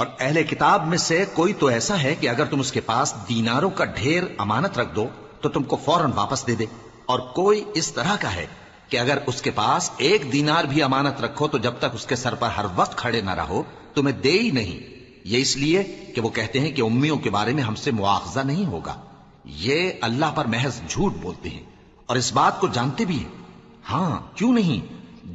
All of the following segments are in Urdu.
اور اہل کتاب میں سے کوئی تو ایسا ہے کہ اگر تم اس کے پاس دیناروں کا ڈھیر امانت رکھ دو تو تم کو فوراً واپس دے دے، اور کوئی اس طرح کا ہے کہ اگر اس کے پاس 1 دینار بھی امانت رکھو تو جب تک اس کے سر پر ہر وقت کھڑے نہ رہو تمہیں دے ہی نہیں۔ یہ اس لیے کہ وہ کہتے ہیں کہ امیوں کے بارے میں ہم سے مواخذہ نہیں ہوگا۔ یہ اللہ پر محض جھوٹ بولتے ہیں اور اس بات کو جانتے بھی ہیں۔ ہاں کیوں نہیں،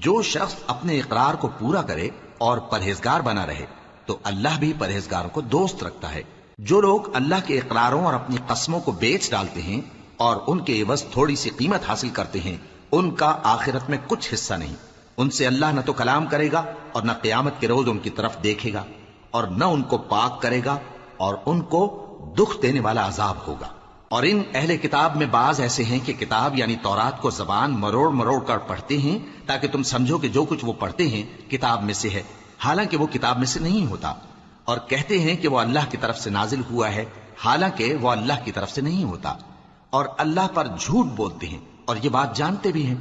جو شخص اپنے اقرار کو پورا کرے اور پرہیزگار بنا رہے تو اللہ بھی پرہیزگاروں کو دوست رکھتا ہے۔ جو لوگ اللہ کے اقراروں اور اپنی قسموں کو بیچ ڈالتے ہیں اور ان کے عوض تھوڑی سی قیمت حاصل کرتے ہیں، ان کا آخرت میں کچھ حصہ نہیں۔ ان سے اللہ نہ تو کلام کرے گا اور نہ قیامت کے روز ان کی طرف دیکھے گا، اور نہ ان کو پاک کرے گا، اور ان کو دکھ دینے والا عذاب ہوگا۔ اور ان اہل کتاب میں بعض ایسے ہیں کہ کتاب یعنی تورات کو زبان مروڑ مروڑ کر پڑھتے ہیں تاکہ تم سمجھو کہ جو کچھ وہ پڑھتے ہیں کتاب میں سے ہے، حالانکہ وہ کتاب میں سے نہیں ہوتا، اور کہتے ہیں کہ وہ اللہ کی طرف سے نازل ہوا ہے، حالانکہ وہ اللہ کی طرف سے نہیں ہوتا، اور اللہ پر جھوٹ بولتے ہیں اور یہ بات جانتے بھی ہیں۔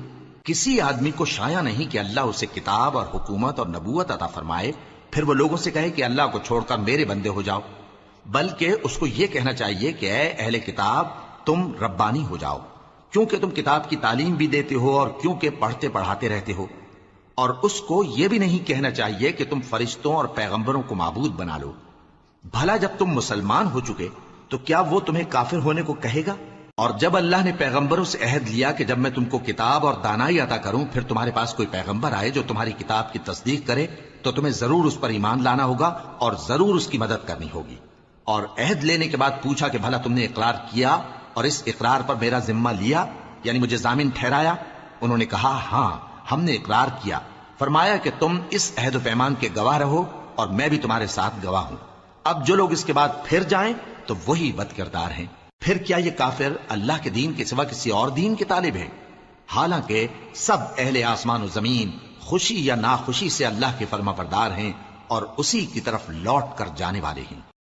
کسی آدمی کو شایع نہیں کہ اللہ اسے کتاب اور حکومت اور نبوت عطا فرمائے پھر وہ لوگوں سے کہے کہ اللہ کو چھوڑ کر میرے بندے ہو جاؤ، بلکہ اس کو یہ کہنا چاہیے کہ اے اہل کتاب تم ربانی ہو جاؤ، کیونکہ تم کتاب کی تعلیم بھی دیتے ہو اور کیونکہ پڑھتے پڑھاتے رہتے ہو۔ اور اس کو یہ بھی نہیں کہنا چاہیے کہ تم فرشتوں اور پیغمبروں کو معبود بنا لو۔ بھلا جب تم مسلمان ہو چکے تو کیا وہ تمہیں کافر ہونے کو کہے گا؟ اور جب اللہ نے پیغمبروں سے عہد لیا کہ جب میں تم کو کتاب اور دانائی عطا کروں پھر تمہارے پاس کوئی پیغمبر آئے جو تمہاری کتاب کی تصدیق کرے تو تمہیں ضرور اس پر ایمان لانا ہوگا اور ضرور اس کی مدد کرنی ہوگی۔ اور عہد لینے کے بعد پوچھا کہ بھلا تم نے اقرار کیا اور اس اقرار پر میرا ذمہ لیا، یعنی مجھے ضامن ٹھہرایا؟ انہوں نے کہا ہاں ہم نے اقرار کیا۔ فرمایا کہ تم اس عہد و پیمان کے گواہ رہو اور میں بھی تمہارے ساتھ گواہ ہوں۔ اب جو لوگ اس کے بعد پھر جائیں تو وہی بد کردار ہیں۔ پھر کیا یہ کافر اللہ کے دین کے سوا کسی اور دین کے طالب ہیں؟ حالانکہ سب اہل آسمان و زمین خوشی یا ناخوشی سے اللہ کے فرما بردار ہیں اور اسی کی طرف لوٹ کر جانے والے ہیں۔